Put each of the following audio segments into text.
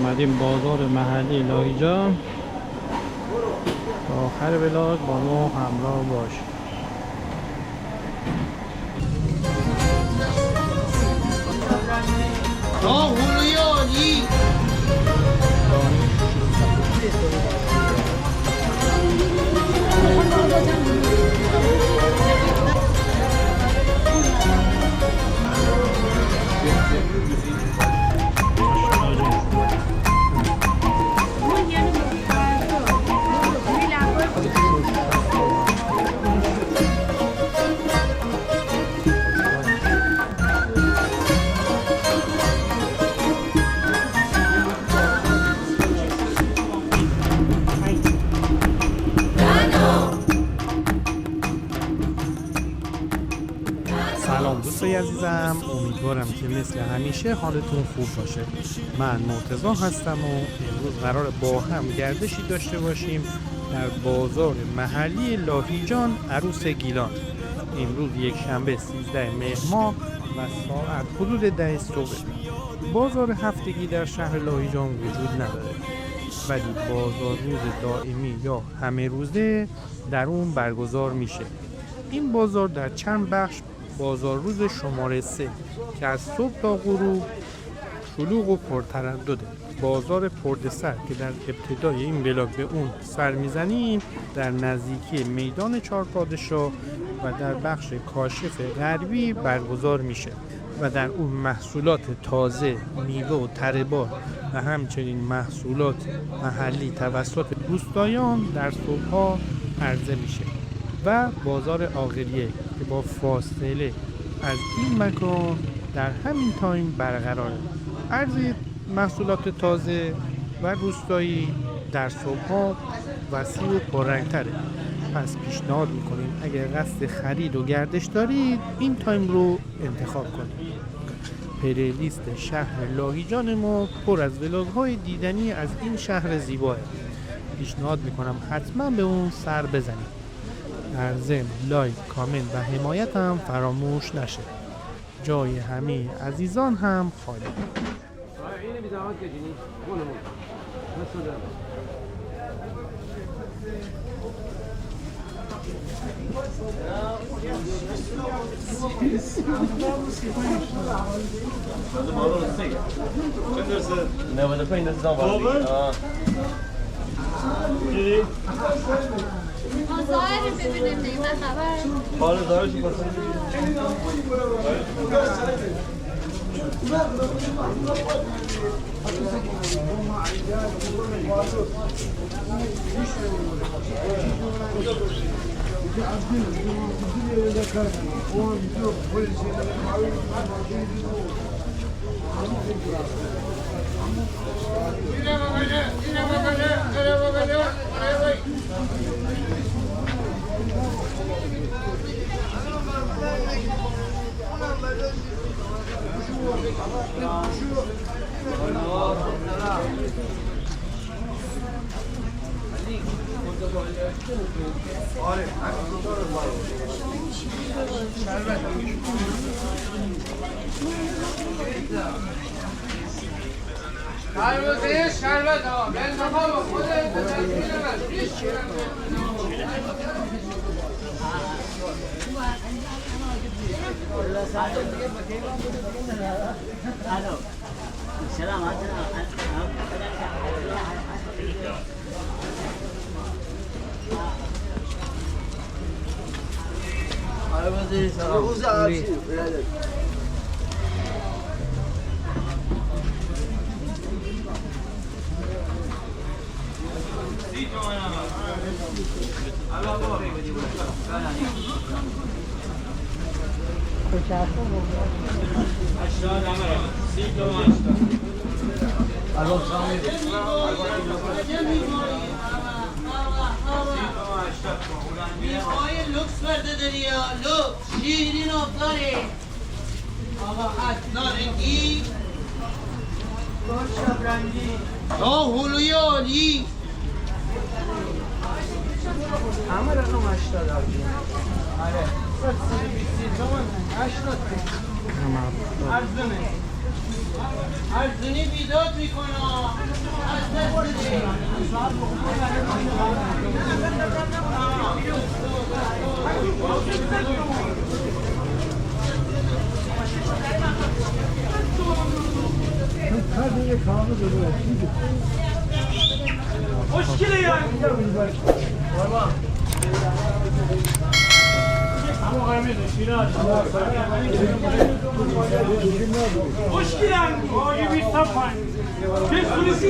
اومدیم بازار محلی لاهیجان. تا آخر ولاگ با ما همراه باش. سلام دوستای عزیزم، امیدوارم که مثل همیشه حالتون خوب باشه. من مرتضی هستم و امروز قرار با هم گردشی داشته باشیم در بازار محلی لاهیجان عروس گیلان. امروز یک شنبه 13 مهر ماه و ساعت حدود 10 صبح. بازار هفتگی در شهر لاهیجان وجود نداره، ولی بازار روز دائمی یا همه روزه در اون برگزار میشه. این بازار در چند بخش بازار روز شماره 3 که از صبح تا غروب شلوغ و پرتردده. بازار پردسر که در ابتدای این ولاگ به اون سر میزنیم در نزدیکی میدان چهار پادشاه و در بخش کاشف غربی برگزار میشه و در اون محصولات تازه، میوه و تره‌بار و همچنین محصولات محلی توسط روستاییان در صبح‌ها عرضه میشه. و بازار آقلیه که با فاصله از این مکان در همین تایم برقراره. عرضه محصولات تازه و روستایی در صبح‌ها وسیع و پررنگ‌تره. پس پیشنهاد میکنیم اگر قصد خرید و گردش دارید این تایم رو انتخاب کنید. پلیلیست شهر لاهیجان ما پر از ولاگ‌های دیدنی از این شهر زیباه. پیشنهاد میکنم حتما به اون سر بزنید. در ضمن لایک، کامنت و حمایت هم فراموش نشه. جای همه عزیزان هم خالی. ظاهر ببینیم دیگه من خبر حالا ظاهرش بسید شربت ها من نفهم خودت میخوای لوکس برده داری یا لوکس شیرین افزاره آقا نارنگی شبرنگی هلوی عالی همه رقم 80 آره 120 تومن 80 ارزونه ارزونی بیداد میکنم مشكلة يعني مشكلة گوجه 25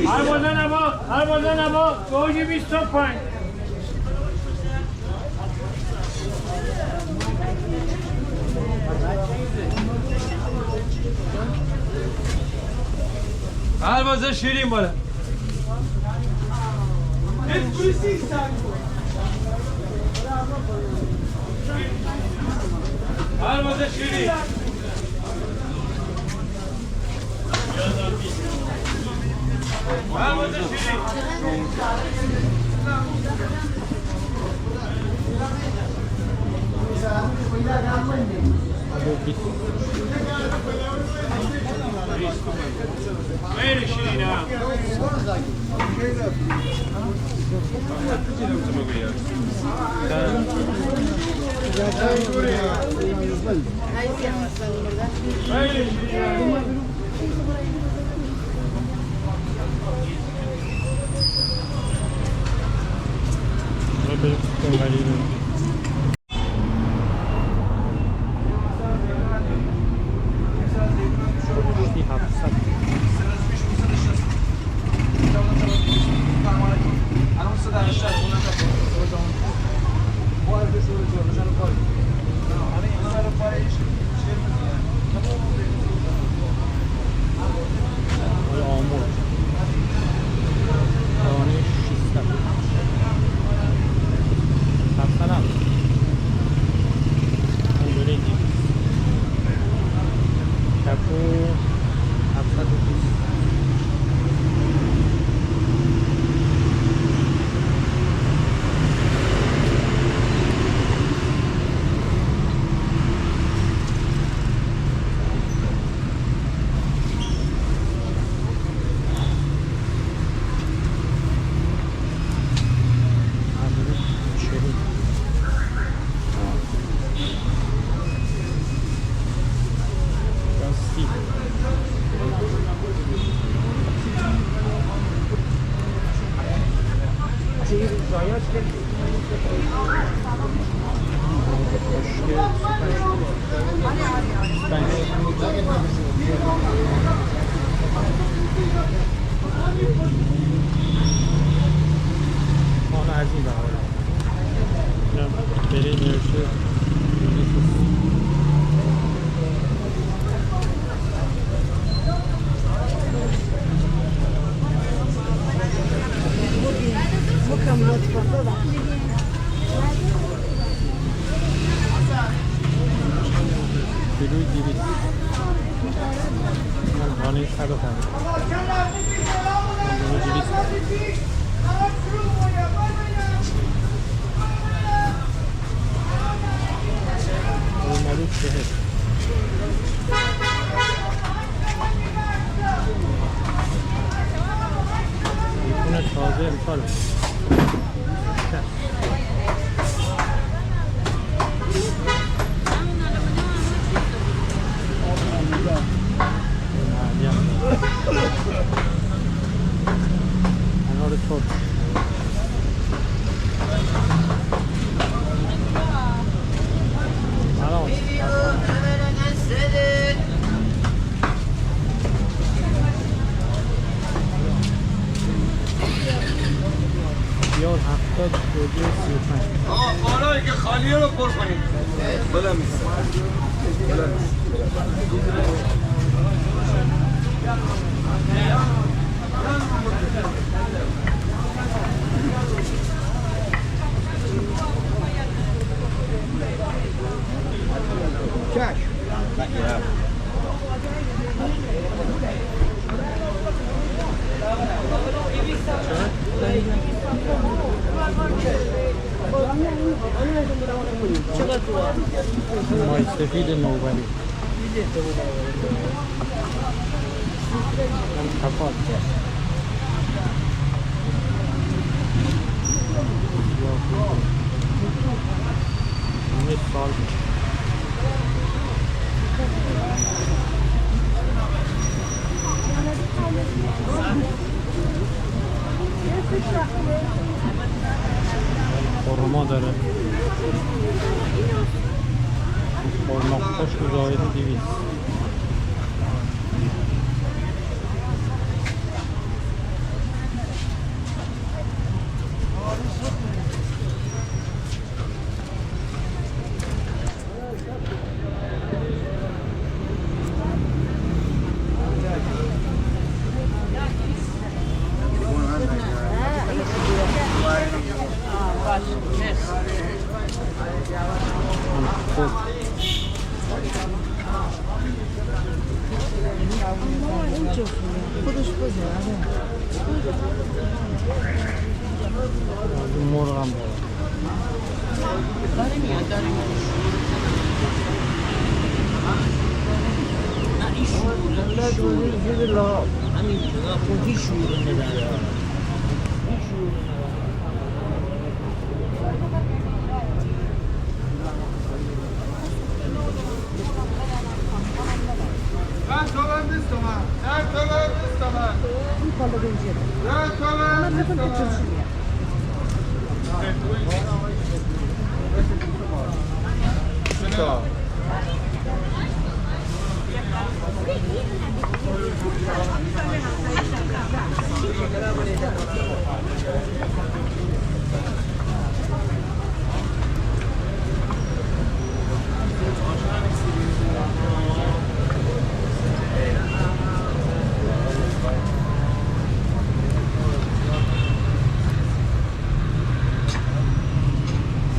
هر بازه نبا گوجه 25 هر بازه شیرین بالا هر بازه شیرین هر بازه شیرین خیلی شیرین ها خیلی شیرین آره که خالیه رو پر کنید بلند میست مای سفید نوبری کفات خورما داره خورما خشک و زاید 200. مرغ هم داره.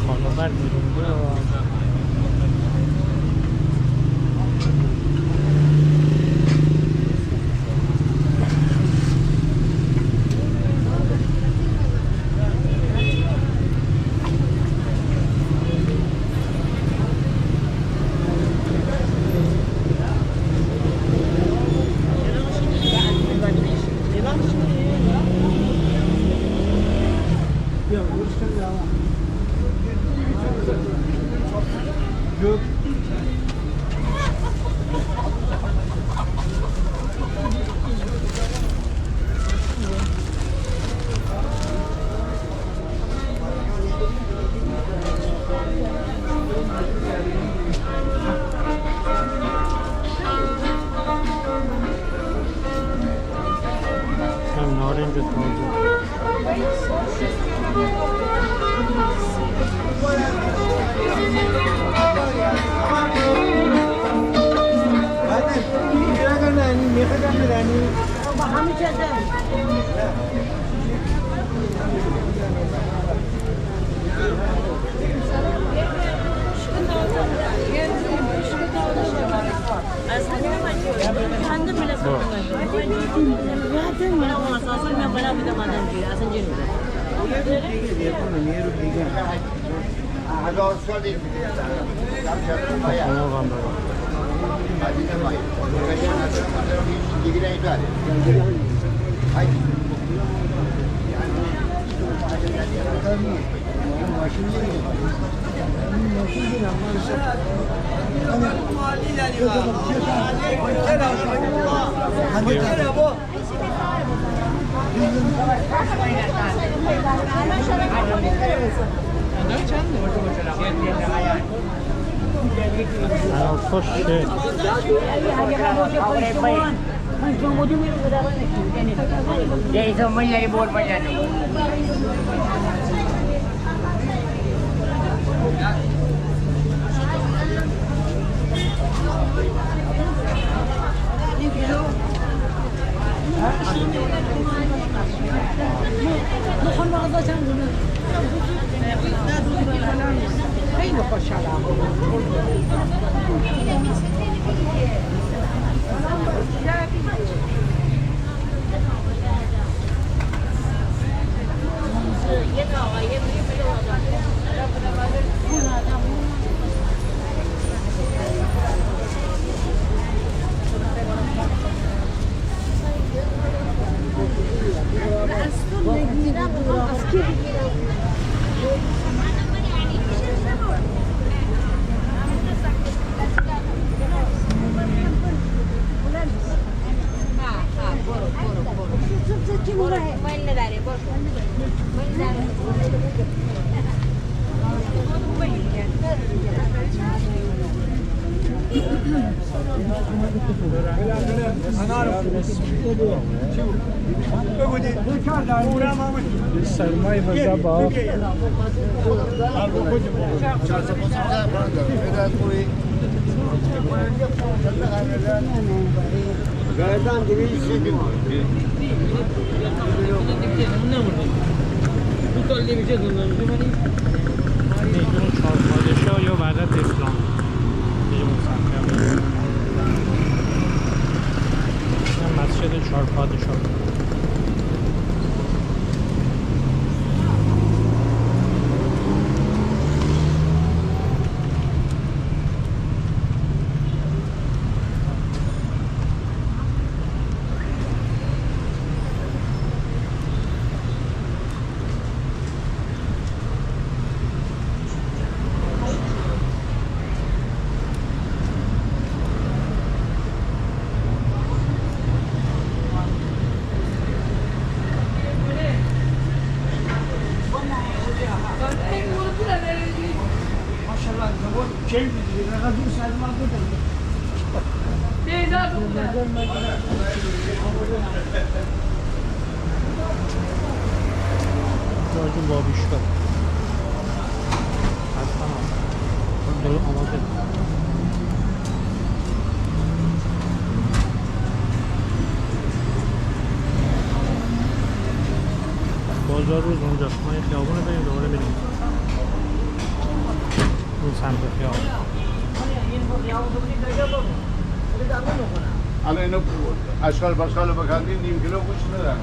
خانوار بیرونگوه هم نارنج تازه مایل نداره باش مایل سرمای و زبا گردن دیگه چی میدون چهار پادشاه یا وحدت اسلام این مسجد چهار پادشاه راجون بابیشکا هستم داره آماده بازار روز اونجا ما این خیابون رو بریم دوباره بریم اون سمت خیابون الان اینو اشکال باشکال بکندیم نیم کیلو گوشت ندارم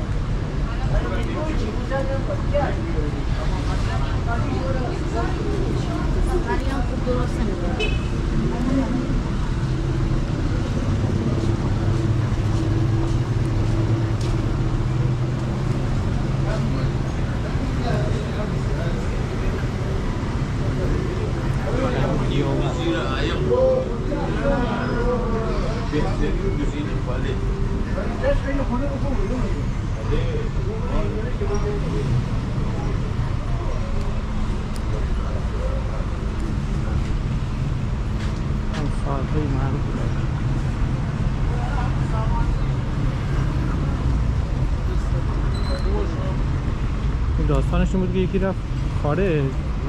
داستانش این بود که یکی رفت خارج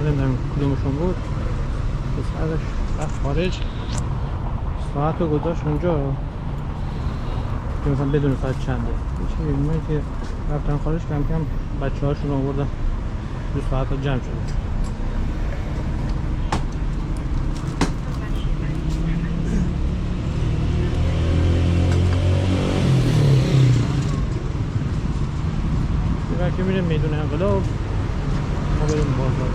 نمیدونم کدومشون بود پسرش رفت خارج ساعت رو گذاشت اونجا که مثلا بدون ساعت چنده چه میبینیم که رفتن خارج کم کم بچه هاشون آوردن 2 ساعت ها جمع شد که میریم میدون انقلاب ما بریم بازار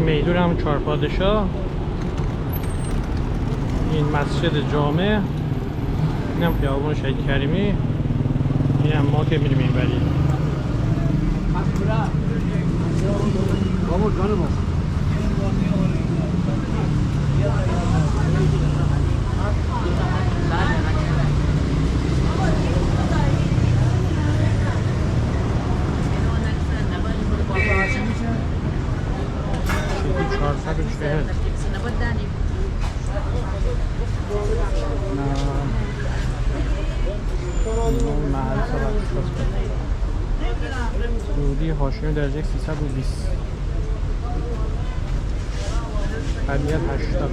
میدون هم چهار پادشاه این مسجد جامع این هم خیابون شهید کریمی این هم ما که میریم این بری Vamos, ganamos. ورودی هاشمی درجه 320 قدیت 80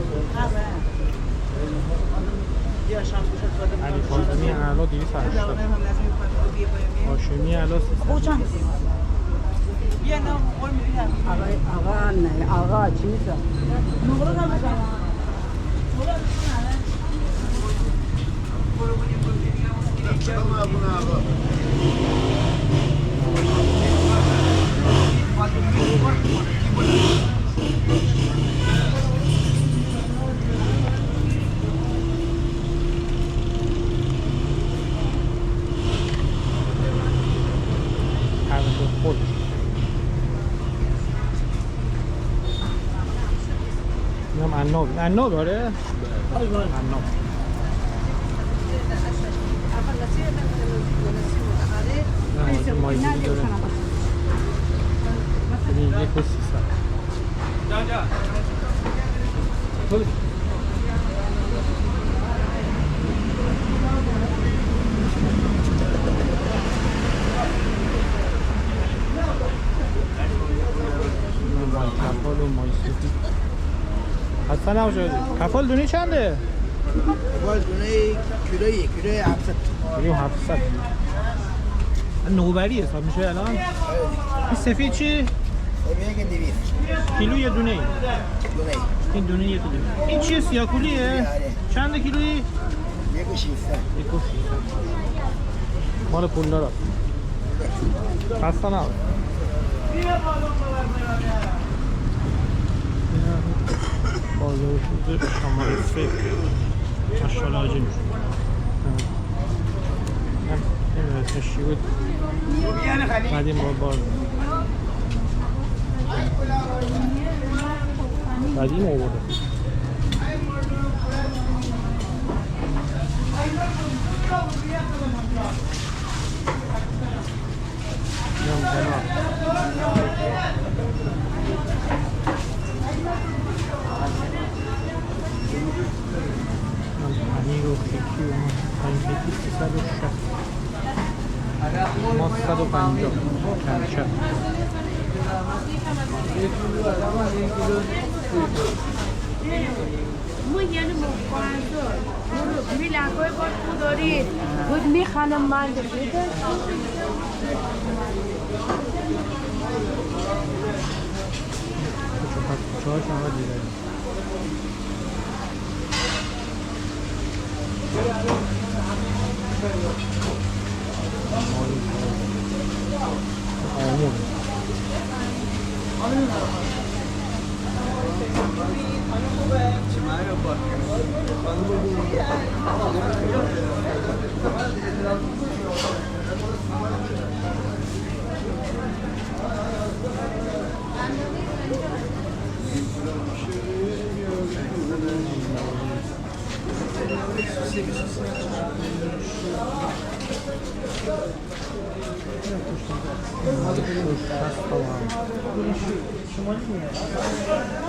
علی فاطمی اعلا 280 هاشمی اعلا 300 آقا نه آقا چی میشه؟ خود اینم عناب داره؟ عناب نه مایزی داره این 1,300 کفال و مایسوفی حسن نباشه کفال دونه چنده؟ کفال دونه کیلویی 700 کیلو 700 نوبری حساب میشه الان؟ این سفید چی؟ یک 200 کیلو یه دونه ای؟ دونه این دونه یه کیلو این چیه سیاکولیه؟ چند کیلویی؟ 1,600 مال پول دارد خسته نباش بازار شده شماره 3 ماشاءالله حاجی این اسمش چی بود؟ بعدیم بار بعدیم آورده پنیر و خیکی و پنیر خیکی 360 ما 150 کمچه یعنی مفاهیم میلکای باید داری بود میخوانم من بده چهار شما دیگه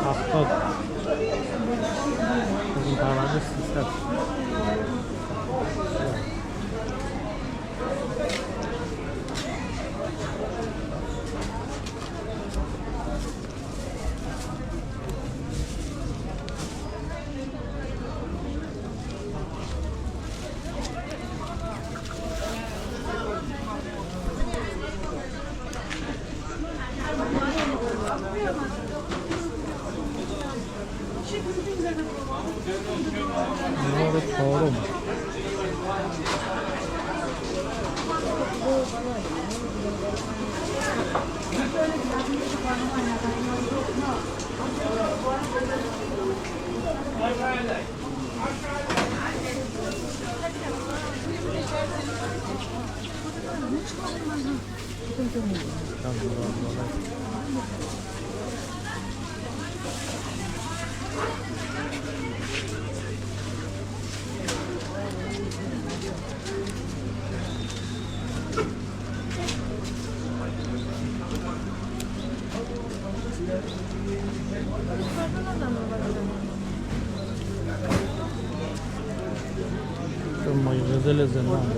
هفتاد این پرونده 300 نوار چهارم مایغزل زندان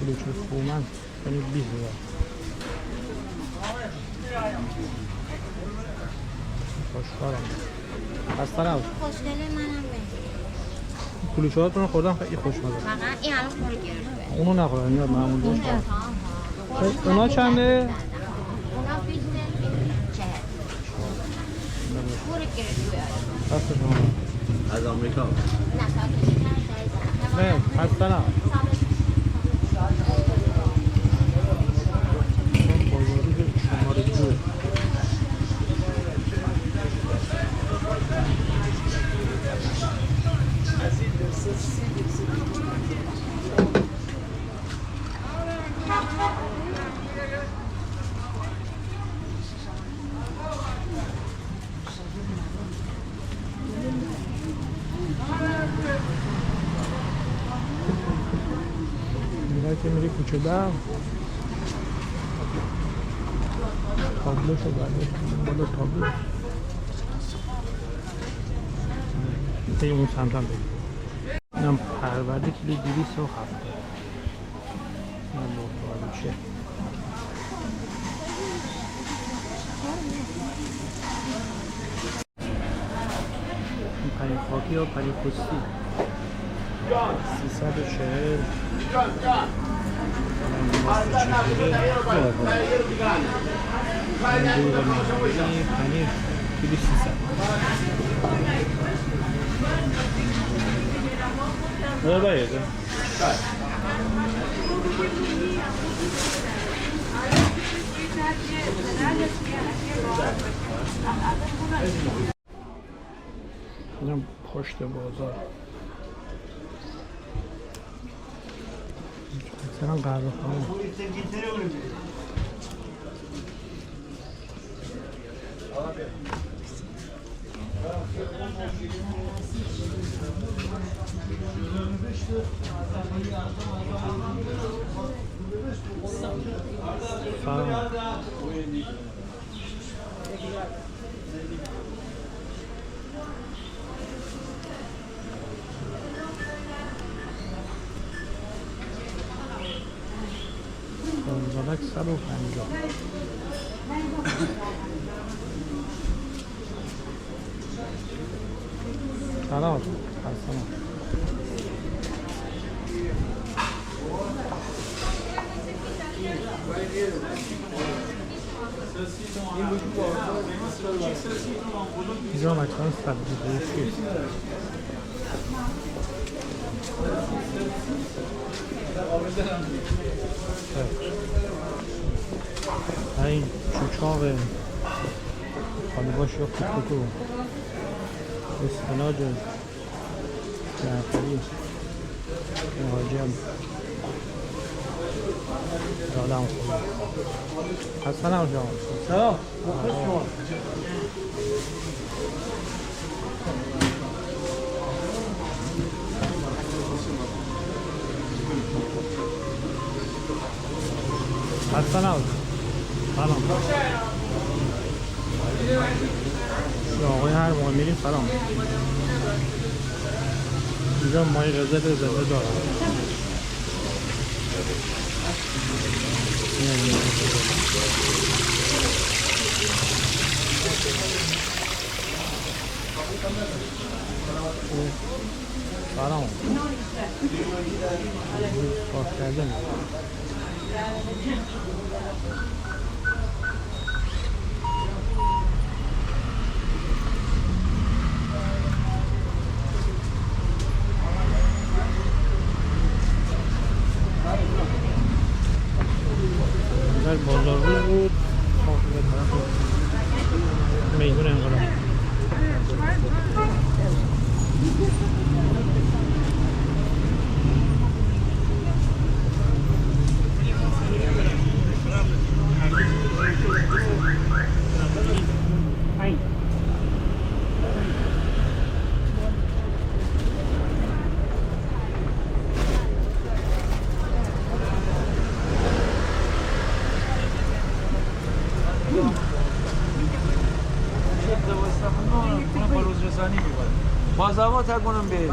کلوچه خومن کنید 20,000 خوشحالم خسته نباش خوشگله منم به کلوچه هاتون رو خوردم خیلی خوشمزه فقط این الان خور گرفته اونو نخورم میاد معمول باش اونا چنده؟ اونا 20 40 خور گرفته دست شما از آمریکا نه نه خسته نباش میره که میری کوچه دم تابلو شو برده بالا تابلو این اون سمت هم بگیر اینم پرورده کیلو 270 این بخواهیشه این پنیر خاکی یا پنیر پستی 340 پنیر کیلو 300 نه باید اینم پشت بازار مثلا قهوه خانه سلام زالک 150 سلام سلام اینجا مکان سبزی این چوچاق خالی باش یا کوکو اسفناج جعفری مهاجم دادم خود حسنم جان سلام خوش شما حسنم سلام آقای هر موقع میریم سلام اینجا مای رزرو دارم سلام پاک کردن در بازار بود به طرف میدون انقلاب بازاوا تکنم به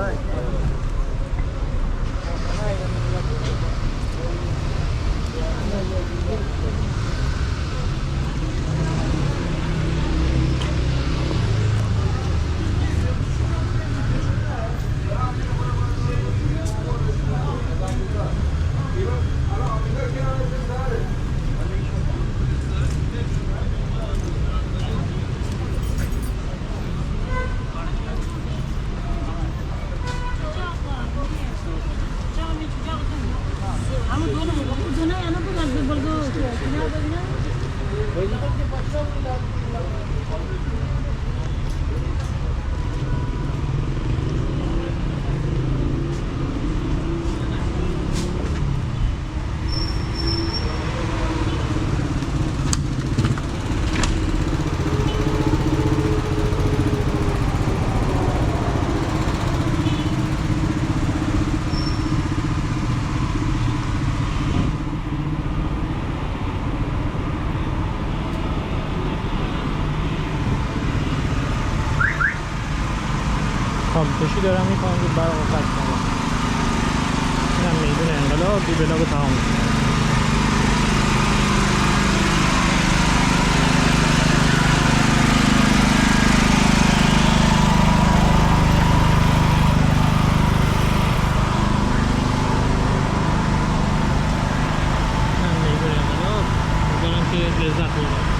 آبکشی دارم میکنم که برق رو قطع کنم. اینم میدون انقلاب بیبلاغ تمام شد. اینم میدون انقلاب. امیدوارم که لذت ببرید.